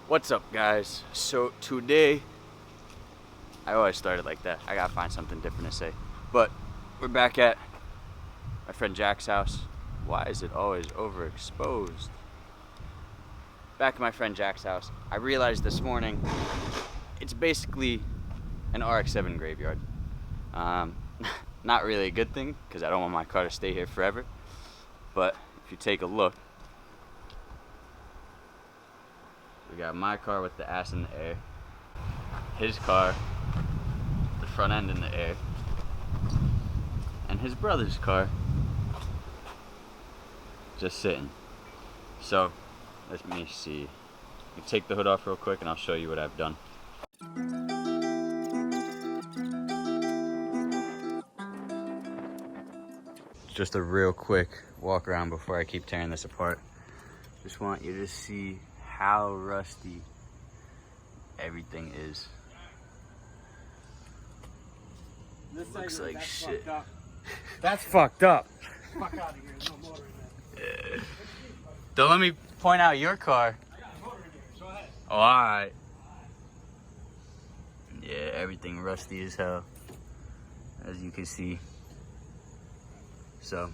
What's up, guys? So today, I always started like that. I gotta find something different to say. But we're back at my friend Jack's house. Why is it always overexposed? Back at my friend Jack's house. I realized this morning, it's basically an RX-7 graveyard. Not really a good thing, because I don't want my car to stay here forever. But if you take a look, we got my car with the ass in the air, his car, the front end in the air, and his brother's car just sitting. So, let me see. You take the hood off real quick and I'll show you what I've done. Just a real quick walk around before I keep tearing this apart. Just want you to see how rusty everything is. Looks like shit. That's fucked up. Fuck out of here, no motor in that. Don't let me point out your car. I got a motor in here, go ahead. Oh, alright. Yeah, everything rusty as hell, as you can see. So,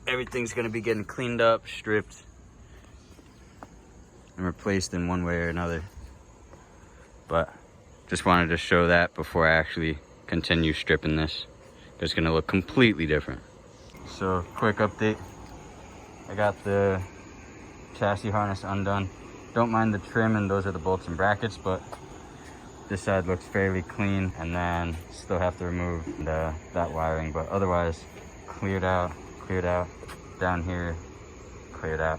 everything's gonna be getting cleaned up, stripped, and replaced in one way or another. But just wanted to show that before I actually continue stripping this. It's gonna look completely different. So, quick update. I got the chassis harness undone. Don't mind the trim, and those are the bolts and brackets, but this side looks fairly clean, and then still have to remove that wiring, but otherwise cleared out, down here, cleared out.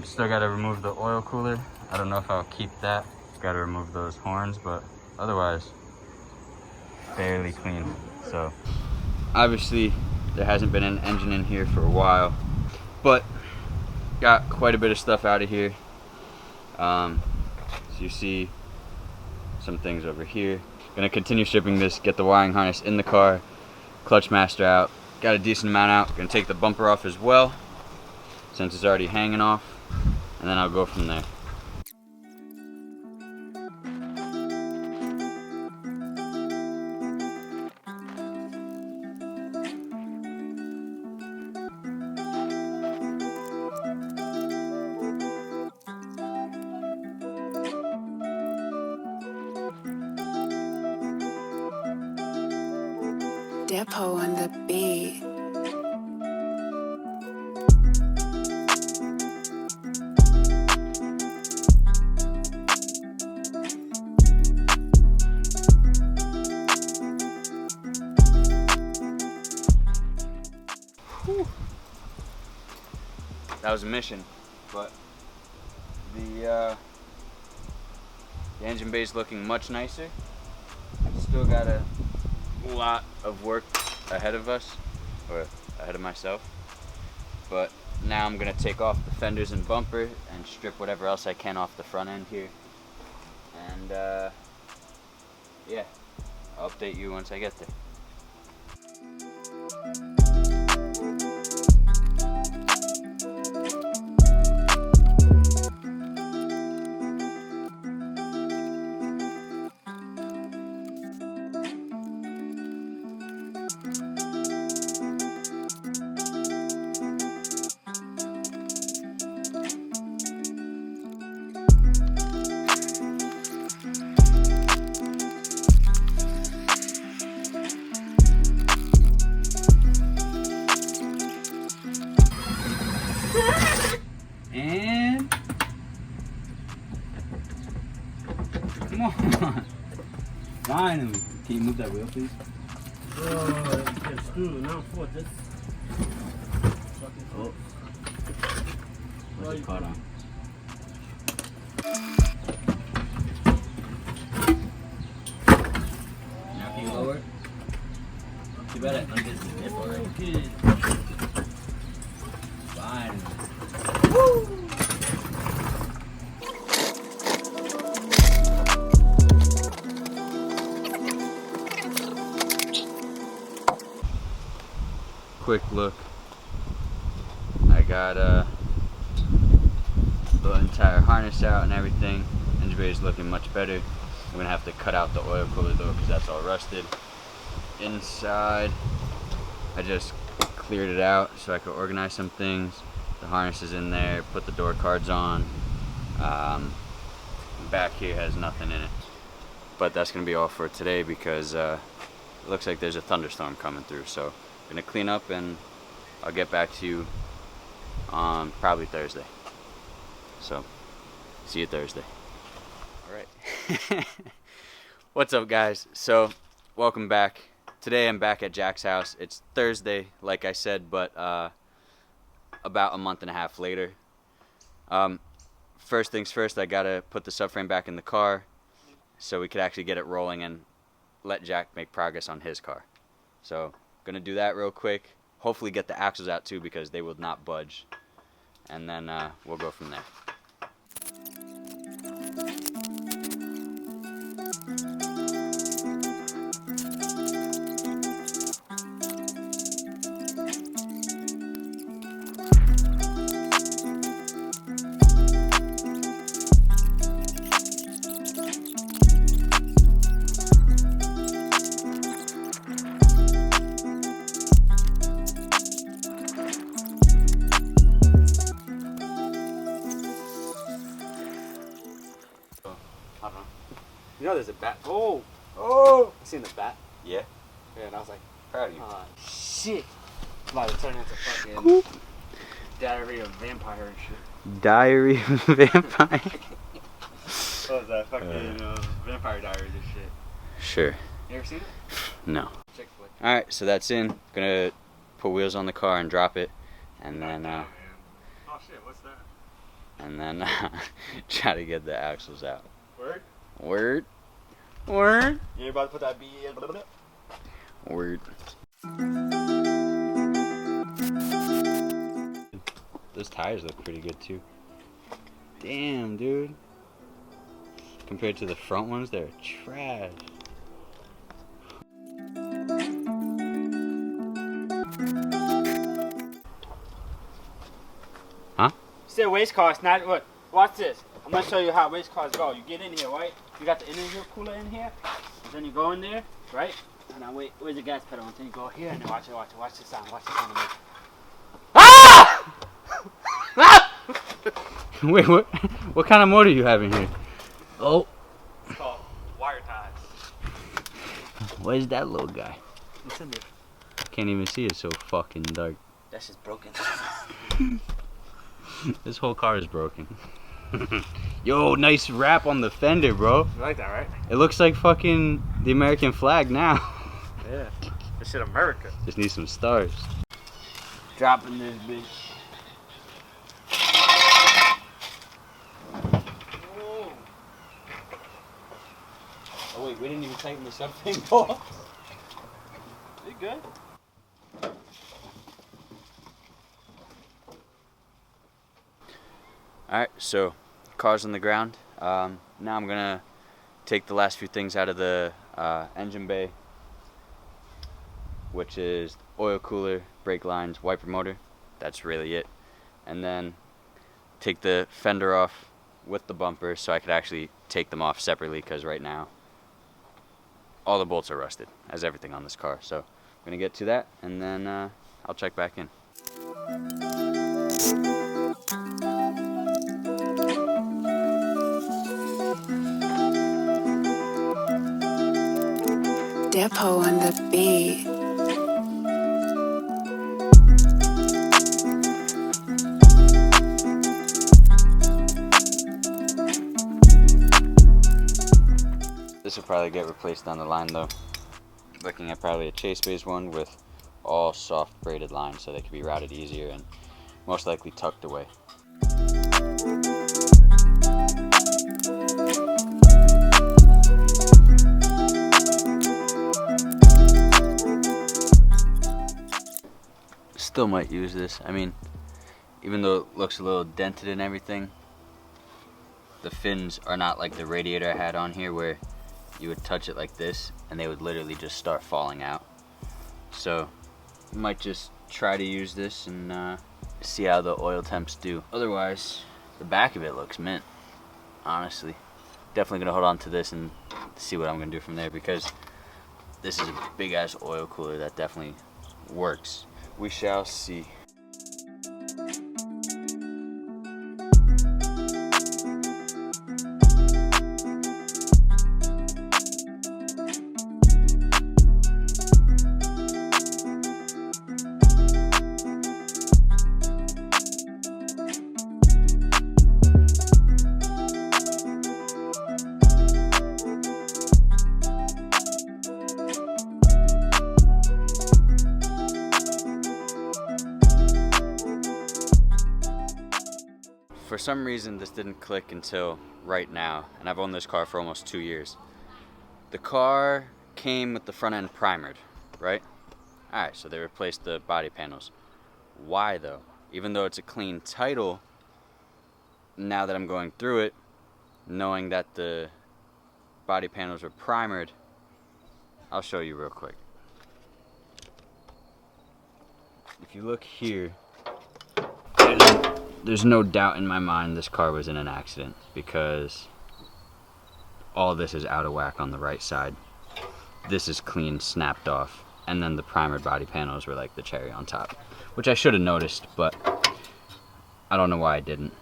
Still got to remove the oil cooler. I don't know if I'll keep that. Got to remove those horns, but otherwise fairly clean. So obviously there hasn't been an engine in here for a while, but got quite a bit of stuff out of here. So you see some things over here. Gonna continue stripping this, get the wiring harness in the car, clutch master out, got a decent amount out. Gonna take the bumper off as well, since it's already hanging off, and then I'll go from there. Depot on the beat. Whew. That was a mission, but the engine bay is looking much nicer. Still got a lot of work ahead of us, or ahead of myself, but now I'm gonna take off the fenders and bumper and strip whatever else I can off the front end here, and yeah, I'll update you once I get there. And come on, finally. Can you move that wheel, please? It's screwed. Now for this. Oh, what's it caught on? Now can you lower it? Too bad I undid the nip already. Finally. Woo! quick look. I got the entire harness out and everything. Engine bay is looking much better. I'm gonna have to cut out the oil cooler though because that's all rusted. Inside, I just cleared it out so I could organize some things. The harness is in there, put the door cards on. Back here has nothing in it. But that's gonna be all for today because it looks like there's a thunderstorm coming through. So I'm gonna clean up and I'll get back to you on probably Thursday. So see you Thursday. All right. What's up, guys? So welcome back. Today I'm back at Jack's house. It's Thursday, like I said, but about a month and a half later. First things first, I gotta put the subframe back in the car so we could actually get it rolling and let Jack make progress on his car. So gonna do that real quick. Hopefully get the axles out too because they will not budge. And then we'll go from there. I don't know. You know there's a bat. Oh! Oh! I seen the bat. Yeah? Yeah, and I was like, Proud of you. shit. I'm about to turn into fucking Diary of Vampire and shit. Diary of Vampire. What was that? Fucking Vampire Diaries and shit. Sure. You ever seen it? No. Chick flick. Alright, so that's in. Gonna put wheels on the car and drop it. And then Oh shit, what's that? and then try to get the axles out. Word? Word. Word. You ain't about to put that B in? Word. Those tires look pretty good too. Damn, dude. Compared to the front ones, they're trash. Huh? Said race cars, not what? Watch this. I'm gonna show you how race cars go. You get in here, right? You got the inner cooler in here, and then you go in there, right? And now wait, where's the gas pedal? And then you go here, and then watch it, watch it, watch the sound, watch the sound. Ah! Wait, what kind of motor you have in here? Oh. It's called wire ties. Where's that little guy? It's in there. Can't even see it, so fucking dark. That's just broken. This whole car is broken. Yo, nice wrap on the fender, bro. You like that, right? It looks like fucking the American flag now. Yeah. This shit America. Just need some stars. Dropping this bitch. Oh wait, we didn't even tighten the subframe off. You good? Alright, so car's on the ground. Now I'm gonna take the last few things out of the engine bay, which is oil cooler, brake lines, wiper motor. That's really it. And then take the fender off with the bumper so I could actually take them off separately because right now all the bolts are rusted, as everything on this car. So I'm gonna get to that and then I'll check back in. Depot on the beat. This will probably get replaced down the line though. Looking at probably a chase-based one with all soft braided lines so they can be routed easier and most likely tucked away. Still might use this. I mean, even though it looks a little dented and everything, the fins are not like the radiator I had on here where you would touch it like this and they would literally just start falling out. So might just try to use this and see how the oil temps do. Otherwise, the back of it looks mint, honestly. Definitely gonna hold on to this and see what I'm gonna do from there, because this is a big ass oil cooler that definitely works. We shall see. For some reason, this didn't click until right now, and I've owned this car for almost 2 years. The car came with the front end primered, right? Alright, so they replaced the body panels. Why though? Even though it's a clean title, now that I'm going through it, knowing that the body panels are primered, I'll show you real quick. If you look here, there's no doubt in my mind this car was in an accident, because all this is out of whack on the right side. This is clean, snapped off, and then the primered body panels were like the cherry on top, which I should have noticed, but I don't know why I didn't.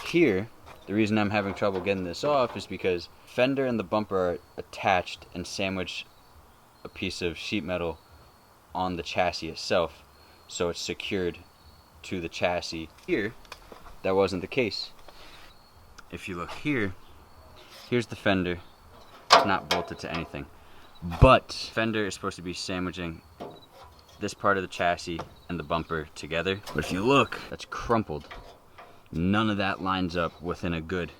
Here, the reason I'm having trouble getting this off is because fender and the bumper are attached and sandwich a piece of sheet metal on the chassis itself, so it's secured to the chassis. Here, that wasn't the case. If you look here, here's the fender. It's not bolted to anything, but fender is supposed to be sandwiching this part of the chassis and the bumper together. But if you look, that's crumpled. None of that lines up within a good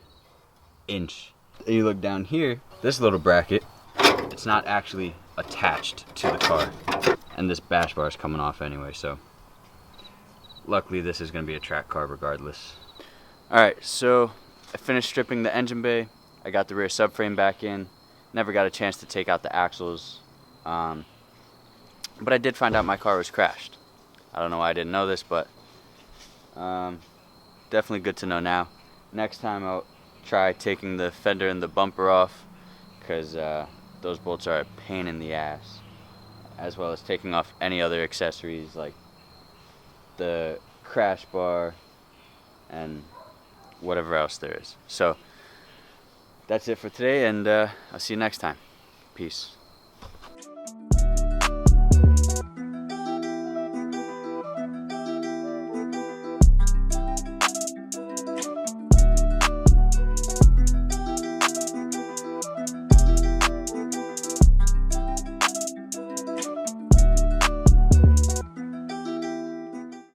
inch. And you look down here, this little bracket, it's not actually attached to the car, and this bash bar is coming off anyway, so luckily this is going to be a track car regardless. Alright, so I finished stripping the engine bay. I got the rear subframe back in. Never got a chance to take out the axles, but I did find out my car was crashed. I don't know why I didn't know this, but definitely good to know now. Next time I'll try taking the fender and the bumper off, because those bolts are a pain in the ass, as well as taking off any other accessories like the crash bar and whatever else there is. So that's it for today, and I'll see you next time. Peace.